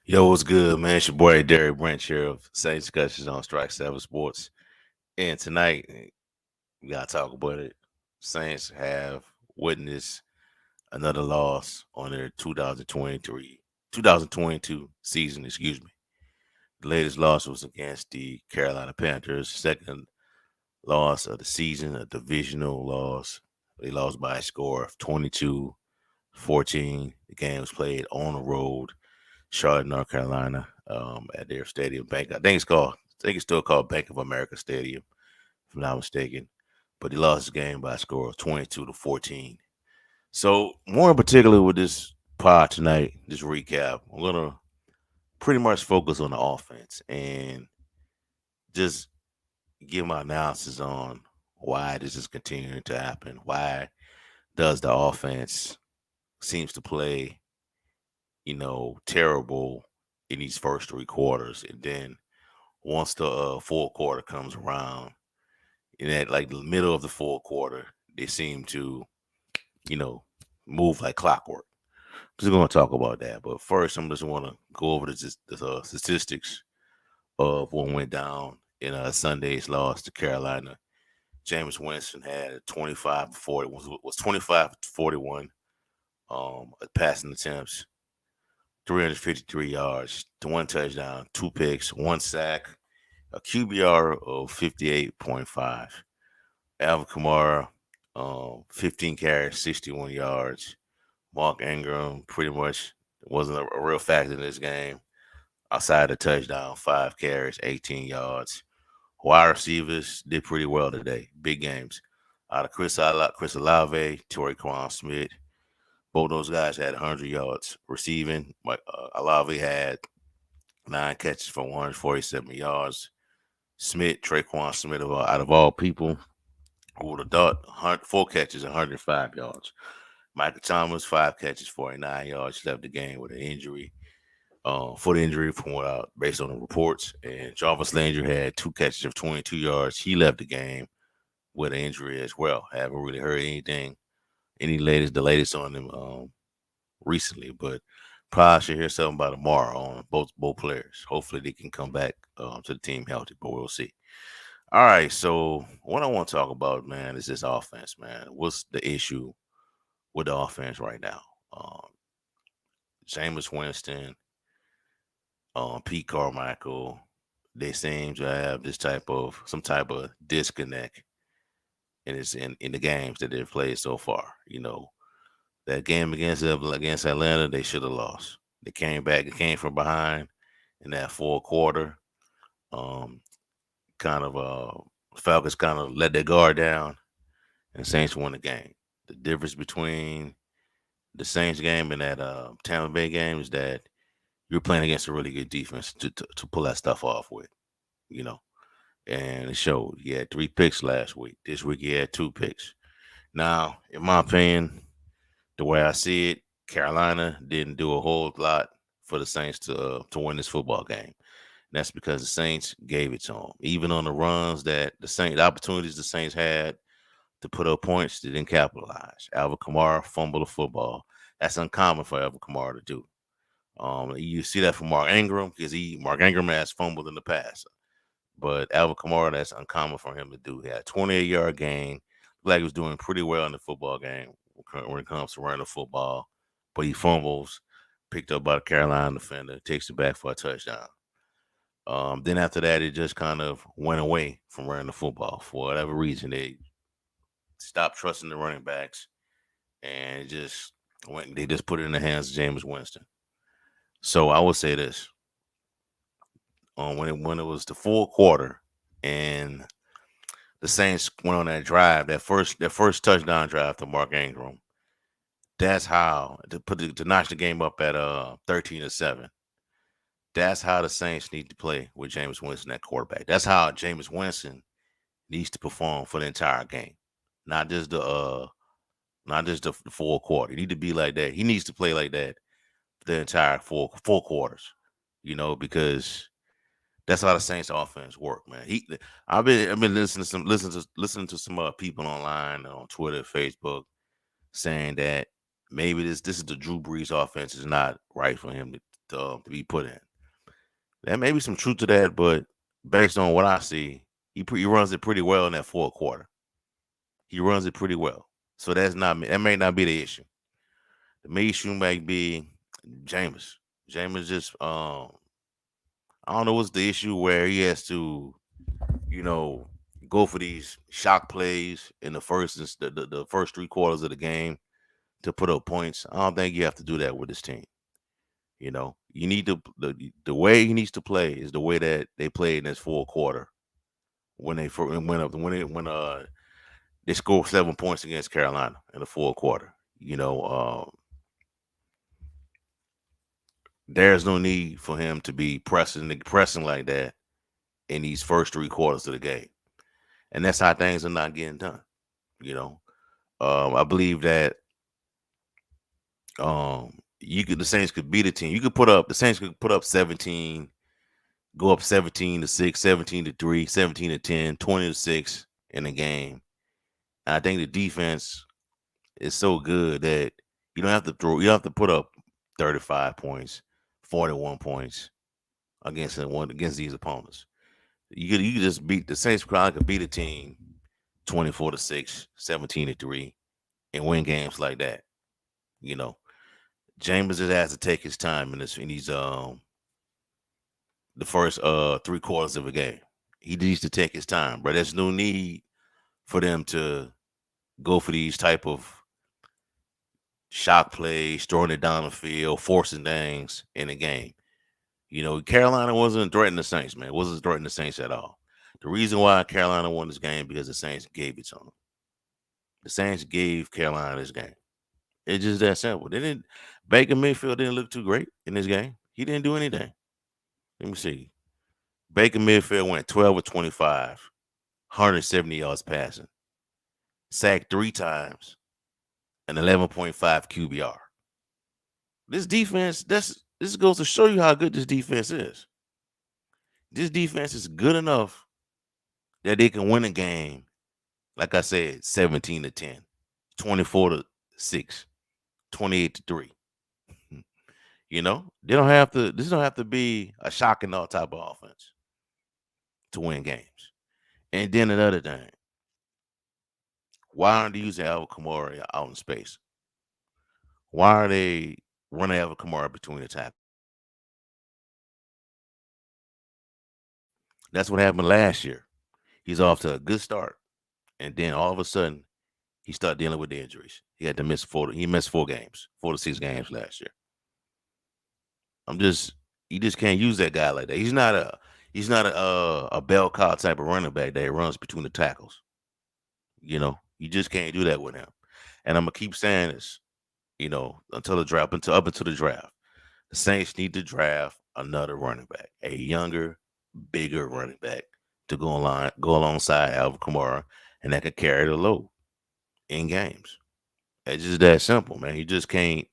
Yo, what's good, man? It's your boy Derek Branch here of Same Discussions on Strike 7 Sports. And tonight, we got to talk about it. Saints have witnessed another loss on their 2022 season, excuse me. The latest loss was against the Carolina Panthers, second loss of the season, a divisional loss. They lost by a score of 22-14. The game was played on the road Charlotte, North Carolina, at their stadium bank. I think it's still called Bank of America Stadium, if I'm not mistaken. But he lost the game by a score of 22-14. So more in particular with this pod tonight, this recap, I'm gonna pretty much focus on the offense and just give my analysis on why this is continuing to happen. Why does the offense seems to play, terrible in these first three quarters, and then once the fourth quarter comes around, in that like the middle of the fourth quarter, they seem to, you know, move like clockwork. Just going to talk about that, but first, I'm just want to go over the statistics of what went down in Sunday's loss to Carolina. James Winston had 25 to 40 was 25 to 41 passing attempts, 353 yards, to one touchdown, two picks, one sack, a QBR of 58.5. Alvin Kamara, 15 carries, 61 yards. Mark Ingram pretty much wasn't a real factor in this game. Outside the touchdown, 5 carries, 18 yards. Wide receivers did pretty well today. Big games. Out of Chris Olave, Torrey Quan Smith. Both those guys had 100 yards receiving. Olave had 9 catches for 147 yards. Traquan Smith, out of all people, who would have thought 4 catches, 105 yards. Michael Thomas, 5 catches, 49 yards, left the game with an injury, foot injury from what based on the reports. And Jarvis Landry had 2 catches of 22 yards. He left the game with an injury as well. I haven't really heard the latest on him recently, but probably should hear something by tomorrow on both players. Hopefully they can come back to the team healthy, but we'll see. All right, so what I want to talk about, man, is this offense, man. What's the issue with the offense right now? Um, Jameis Winston, Pete Carmichael, they seem to have some type of disconnect, and it's in the games that they've played so far. That game against Atlanta, they should have lost. They came back, it came from behind in that fourth quarter. Um, kind of Falcons kind of let their guard down, and Saints won the game. The difference between the Saints game and that Tampa Bay game is that you're playing against a really good defense to pull that stuff off with, you know. And it showed. He had 3 picks last week. This week he had 2 picks. Now, in my opinion, the way I see it, Carolina didn't do a whole lot for the Saints to win this football game. And that's because the Saints gave it to them. Even on the runs that the opportunities the Saints had to put up points, they didn't capitalize. Alvin Kamara fumbled the football. That's uncommon for Alvin Kamara to do. You see that from Mark Ingram because Mark Ingram has fumbled in the past, but Alvin Kamara, that's uncommon for him to do. He had a 28-yard gain. Like he was doing pretty well in the football game when it comes to running the football, but he fumbles, picked up by the Carolina defender, takes it back for a touchdown. Then after that, it just kind of went away from running the football for whatever reason. They stopped trusting the running backs and it just went. They just put it in the hands of James Winston. So I would say this: when it was the full quarter and the Saints went on that drive, that first touchdown drive to Mark Ingram. That's how to notch the game up at 13-7. That's how the Saints need to play with James Winston at quarterback. That's how James Winston needs to perform for the entire game, not just the full quarter. He need to be like that. He needs to play like that the entire four quarters. Because that's how the Saints offense work, man. I've been listening to some people online on Twitter, Facebook, saying that maybe this is the Drew Brees offense is not right for him to be put in. There may be some truth to that, but based on what I see, he runs it pretty well in that fourth quarter. He runs it pretty well. So that may not be the issue. The main issue might be Jameis. Jameis just I don't know what's the issue where he has to, you know, go for these shock plays in the the first 3 quarters of the game to put up points. I don't think you have to do that with this team. You know, you need to the way he needs to play is the way that they played in this fourth quarter when they went up when they scored 7 points against Carolina in the fourth quarter. You know, there's no need for him to be pressing like that in these first 3 quarters of the game, and that's how things are not getting done. You know, I believe that the Saints could beat a team. You could put up the Saints could put up 17, go up 17-6, 17-3, 17-10, 20-6 in a game. And I think the defense is so good that you don't have to put up 35 points, 41 points against these opponents. You could just beat the Saints probably could beat a team 24-6, 17-3, and win games like that. You know, James just has to take his time in these the first 3 quarters of a game. He needs to take his time, but there's no need for them to go for these type of shock plays, throwing it down the field, forcing things in the game. You know, Carolina wasn't threatening the Saints, man. Wasn't threatening the Saints at all. The reason why Carolina won this game because the Saints gave it to them. The Saints gave Carolina this game. It's just that simple. They didn't. Baker Mayfield didn't look too great in this game. He didn't do anything. Let me see. Baker Mayfield went 12 of 25, 170 yards passing, sacked 3 times, and 11.5 QBR. This defense, this goes to show you how good this defense is. This defense is good enough that they can win a game, like I said, 17-10, 24-6, 28-3. You know, they don't have to. This don't have to be a shocking all type of offense to win games. And then another thing, why aren't they using Alvin Kamara out in space? Why are they running Alvin Kamara between the tackles? That's what happened last year. He's off to a good start, and then all of a sudden, he started dealing with the injuries. He had to miss four. He missed 4 games, 4 to 6 games last year. I'm just, you just can't use that guy like that. He's not a bell cow type of running back that runs between the tackles. You know, you just can't do that with him. And I'm gonna keep saying this, you know, until the draft, until up until the draft. The Saints need to draft another running back, a younger, bigger running back to go alongside Alvin Kamara, and that can carry the load in games. It's just that simple, man. You just can't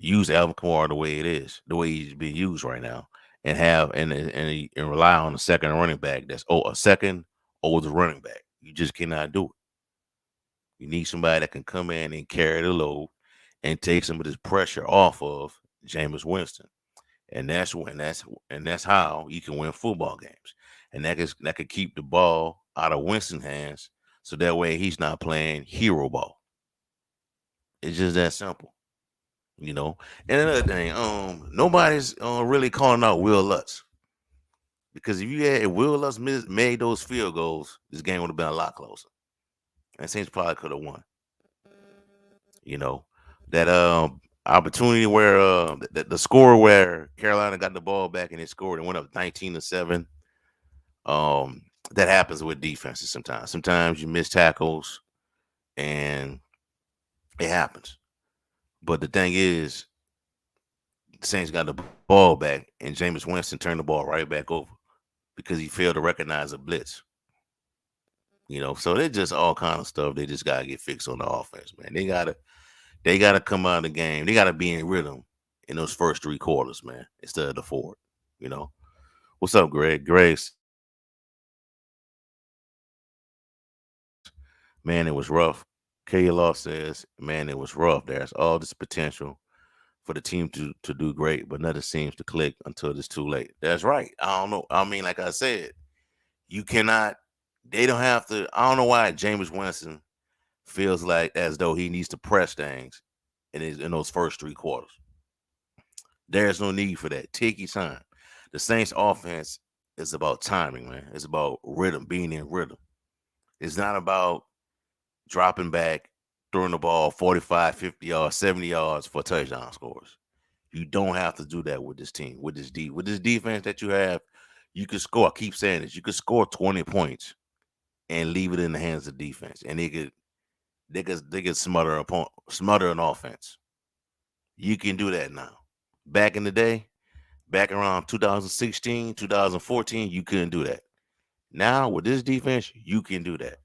use Alvin Kamara the way it is, the way he's being used right now, and have and rely on a second running back a second older running back. You just cannot do it. You need somebody that can come in and carry the load and take some of this pressure off of Jameis Winston. And that's how you can win football games. And that could keep the ball out of Winston's hands so that way he's not playing hero ball. It's just that simple. You know. And another thing, nobody's really calling out Will Lutz. Because if Will Lutz made those field goals, this game would have been a lot closer. And Saints probably could have won. You know, that opportunity where the score where Carolina got the ball back and they scored and went up 19-7. That happens with defenses sometimes. Sometimes you miss tackles and it happens. But the thing is, the Saints got the ball back and Jameis Winston turned the ball right back over because he failed to recognize a blitz. You know, so they're just all kind of stuff. They just gotta get fixed on the offense, man. They gotta come out of the game. They gotta be in rhythm in those first 3 quarters, man, instead of the fourth. You know, what's up, Greg? Grace, man, it was rough. K Law says, man, it was rough. There's all this potential for the team to do great, but nothing seems to click until it's too late. That's right. I don't know. I mean, like I said, you cannot. They don't have to. I don't know why Jameis Winston feels like as though he needs to press things in those first three quarters. There's no need for that. Take your time. The Saints offense is about timing, man. It's about rhythm, being in rhythm. It's not about dropping back, throwing the ball 45, 50 yards, 70 yards for touchdown scores. You don't have to do that with this team, with this defense that you have. You could score. I keep saying this. You could score 20 points and leave it in the hands of defense, and they could smother an offense. You can do that now. Back in the day, back around 2016, 2014, you couldn't do that. Now with this defense, you can do that.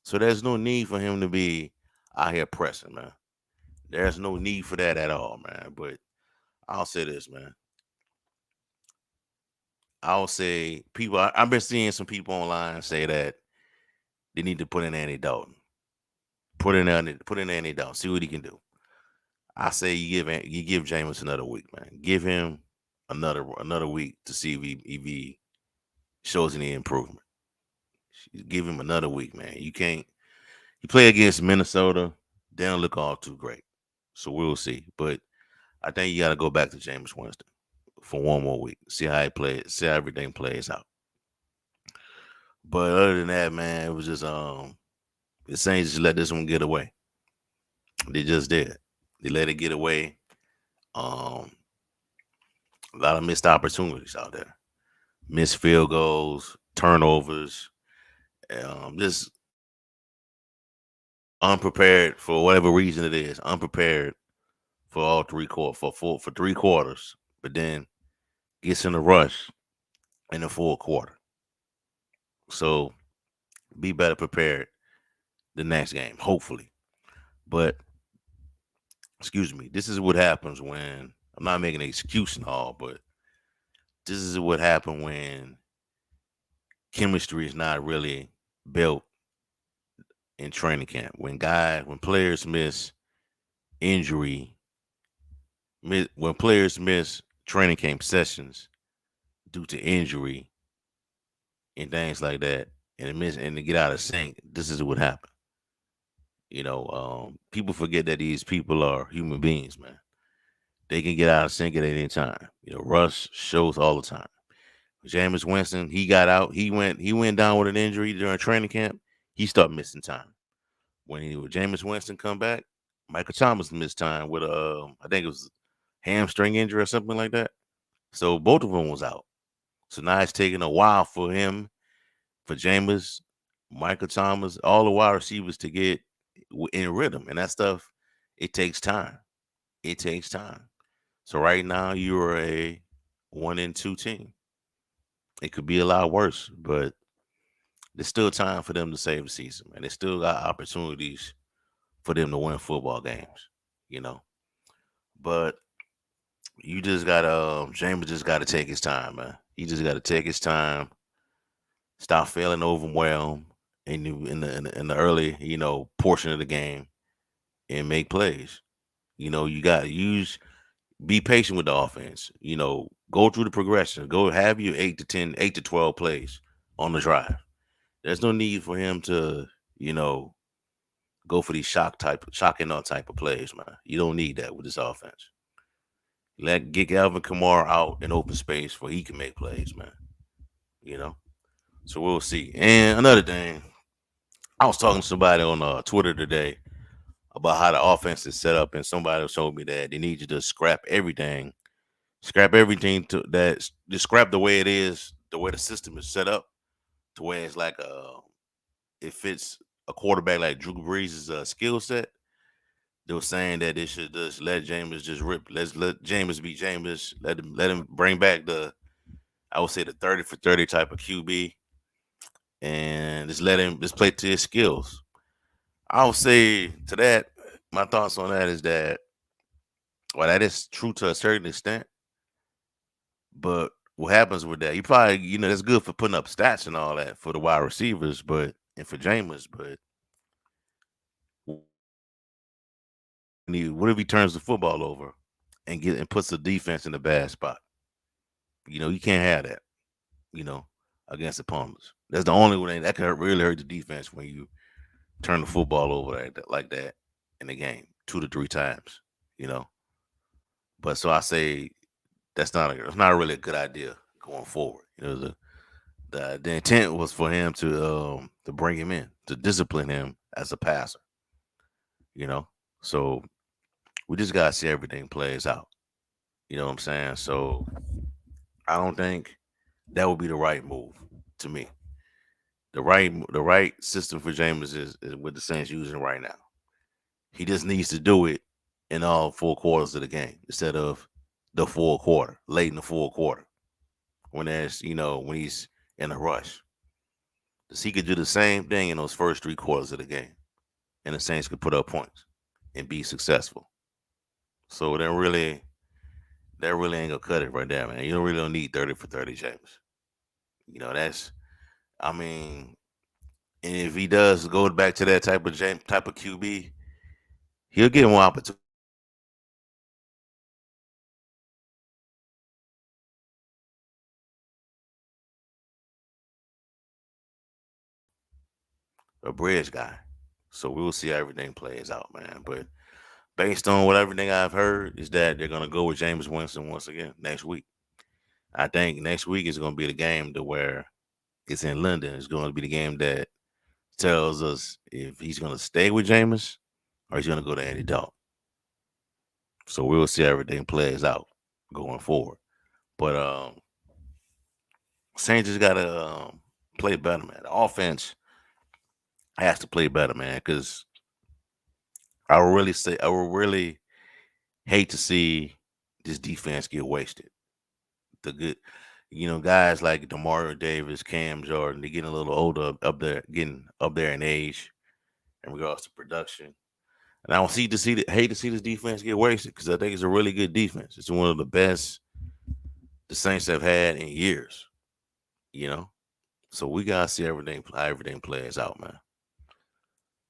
So there's no need for him to be out here pressing, man. There's no need for that at all, man. But I'll say this, man. I'll say people. I've been seeing some people online say that they need to put in Andy Dalton. Put in Andy Dalton. See what he can do. I say you give Jameis another week, man. Give him another week to see if he shows any improvement. Give him another week, man. You can't. You play against Minnesota, they don't look all too great. So we'll see. But I think you got to go back to Jameis Winston for one more week. See how he plays. See how everything plays out. But other than that, man, it was just the Saints just let this one get away. They just did. They let it get away. Um, a lot of missed opportunities out there. Missed field goals, turnovers, just unprepared for whatever reason it is. Unprepared for all for 3 quarters, but then gets in a rush in the fourth quarter. So be better prepared the next game, hopefully. But excuse me, this is what happens when I'm not making an excuse and all, but this is what happened when chemistry is not really built in training camp. When players miss injury, when players miss training camp sessions due to injury and things like that, and to get out of sync, this is what happened. People forget that these people are human beings, man. They can get out of sync at any time. Russ shows all the time. Jameis Winston, he got out. He went down with an injury during training camp. He started missing time. When Jameis Winston come back, Michael Thomas missed time with I think it was hamstring injury or something like that. So both of them was out. So now it's taking a while for Jameis, Michael Thomas, all the wide receivers to get in rhythm, and that stuff. It takes time. It takes time. So right now you're a 1-2 team. It could be a lot worse, but there's still time for them to save the season, man. They still got opportunities for them to win football games, you know. But you just gotta, James just gotta take his time, man. He just gotta take his time, stop feeling overwhelmed in the early, portion of the game, and make plays. You gotta be patient with the offense. Go through the progression. Go have your 8 to 10, 8 to 12 plays on the drive. There's no need for him to, you know, go for these shock and all type of plays, man. You don't need that with this offense. Get Alvin Kamara out in open space where he can make plays, man. You know. So we'll see. And another thing, I was talking to somebody on Twitter today about how the offense is set up, and somebody told me that they need you to scrap everything to that, just scrap the way it is, the way the system is set up, to where it's like it fits a quarterback like Drew Brees' skill set. They were saying that they should just let Jameis just rip. Let's let Jameis be Jameis. Let him bring back I would say the 30 for 30 type of QB, and just let him just play to his skills. I would say to that, my thoughts on that is that, well, that is true to a certain extent, but what happens with that? You probably, that's good for putting up stats and all that for the wide receivers, and for Jameis, but What if he turns the football over and puts the defense in a bad spot? You can't have that. You know, against opponents. That's the only way that could really hurt the defense when you turn the football over like that in the game 2 to 3 times. You know, but so I say it's not really a good idea going forward. The intent was for him to bring him in to discipline him as a passer. You know, so we just gotta see everything plays out. You know what I'm saying? So I don't think that would be the right move to me. The right system for Jameis is what the Saints using right now. He just needs to do it in all 4 quarters of the game instead of the full quarter, late in the full quarter when he's in a rush. Because he could do the same thing in those first 3 quarters of the game, and the Saints could put up points and be successful. So that really ain't gonna cut it right there, man. You don't need 30 for 30, James. That's I mean, and if he does go back to that type of QB, he'll get more opportunity. A bridge guy. So we'll see how everything plays out, man. But based on what everything I've heard is that they're gonna go with James Winston once again next week. I think next week is gonna be the game to where it's in London. It's gonna be the game that tells us if he's gonna stay with Jameis or he's gonna go to Andy Dalton. So we'll see how everything plays out going forward. But Saints just gotta play better, man. The offense has to play better, man, because I would really hate to see this defense get wasted. The good, guys like Demario Davis, Cam Jordan, they're getting a little older up there, getting up there in age in regards to production. And I don't hate to see this defense get wasted because I think it's a really good defense. It's one of the best the Saints have had in years. You know, so we gotta see how everything plays out, man.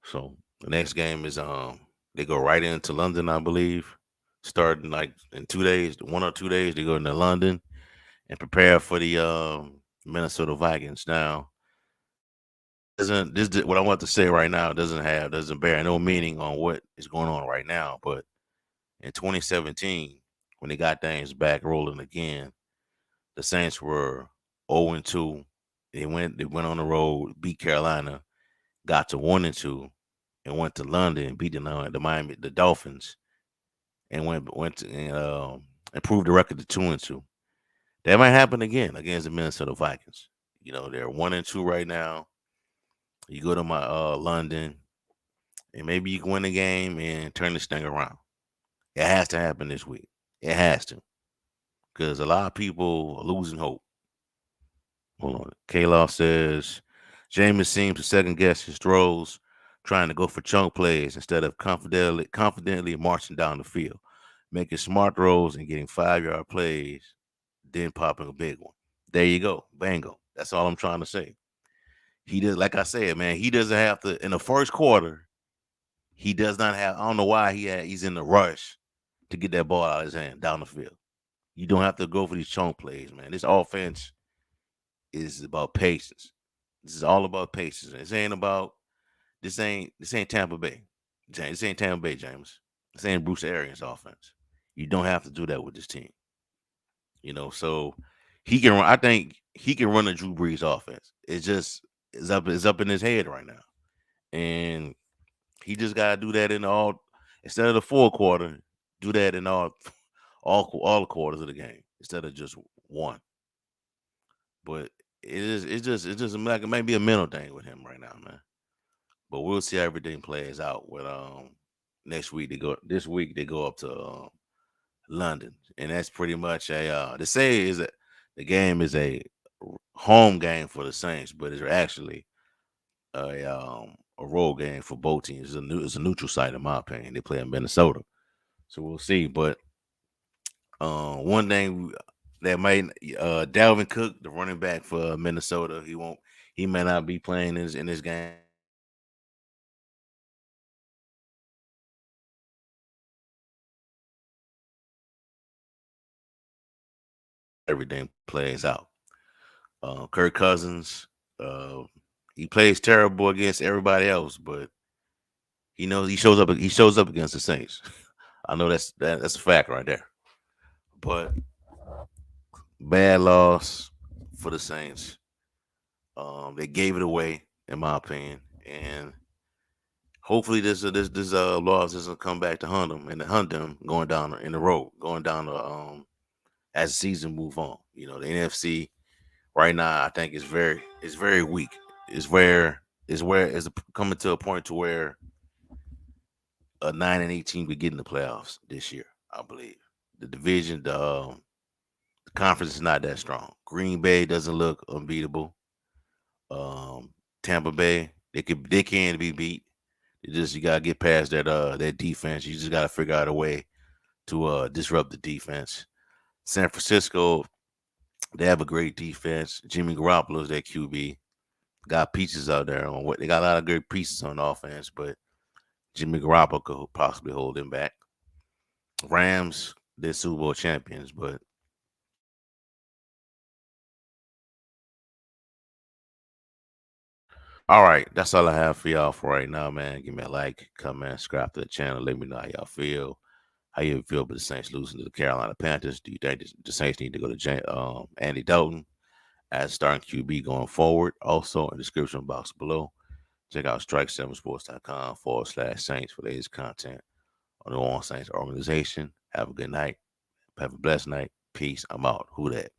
So the next game is they go right into London, I believe, starting like in 2 days, 1 or 2 days. They go into London and prepare for the Minnesota Vikings. Now, doesn't this what I want to say right now doesn't bear no meaning on what is going on right now. But in 2017, when they got things back rolling again, the Saints were 0-2. They went on the road, beat Carolina, got to 1-2, and went to London and beat the Dolphins, and went to improved the record to 2-2. That might happen again against the Minnesota Vikings. They're 1-2 right now. You go to my London, and maybe you can win the game and turn this thing around. It has to happen this week. It has to, because a lot of people are losing hope. Hold on. Kaloff says Jameis seems to second guess his throws, trying to go for chunk plays instead of confidently marching down the field, making smart throws and getting 5-yard plays, then popping a big one. There you go. Bango. That's all I'm trying to say. He does, like I said, man, he doesn't have to in the first quarter. He does not have. I don't know why he's in the rush to get that ball out of his hand down the field. You don't have to go for these chunk plays, man. This offense is about patience. This is all about patience. This ain't Tampa Bay. This ain't Tampa Bay, James. This ain't Bruce Arians offense. You don't have to do that with this team. So he can run. I think he can run a Drew Brees offense. It's up in his head right now. And he just gotta do that in all instead of the full quarter, do that in all the quarters of the game instead of just one. But it's just like it might be a mental thing with him right now, man. But we'll see how everything plays out with next week this week they go up to London. And that's pretty much they say is that the game is a home game for the Saints, but it's actually a road game for both teams. It's a neutral site in my opinion. They play in Minnesota. So we'll see. But one thing that might Dalvin Cook, the running back for Minnesota, he may not be playing in this game. everything plays out. Kirk Cousins, uh, he plays terrible against everybody else, but he knows he shows up. He shows up against the Saints. I know that's a fact right there. But bad loss for the Saints. They gave it away, in my opinion, and hopefully this loss doesn't come back to hunt them and to hunt them going down in the road, going down the as the season move on. You know, the NFC right now I think is very weak. It's coming to a point to where a 9-18 we get in the playoffs this year. I believe the division, the conference is not that strong. Green Bay doesn't look unbeatable. Um, Tampa Bay, they can be beat. It just you gotta get past that defense. You just gotta figure out a way to disrupt the defense. San Francisco, they have a great defense. Jimmy Garoppolo is their QB. Got pieces out there on what they got a lot of good pieces on offense, but Jimmy Garoppolo could possibly hold them back. Rams, they're Super Bowl champions, but all right, that's all I have for y'all for right now, man. Give me a like, comment, subscribe to the channel. Let me know how y'all feel. How you feel about the Saints losing to the Carolina Panthers? Do you think the Saints need to go to Andy Dalton as starting QB going forward? Also, in the description box below, check out strike7sports.com/Saints for latest content on the New Orleans Saints organization. Have a good night. Have a blessed night. Peace. I'm out. Who that?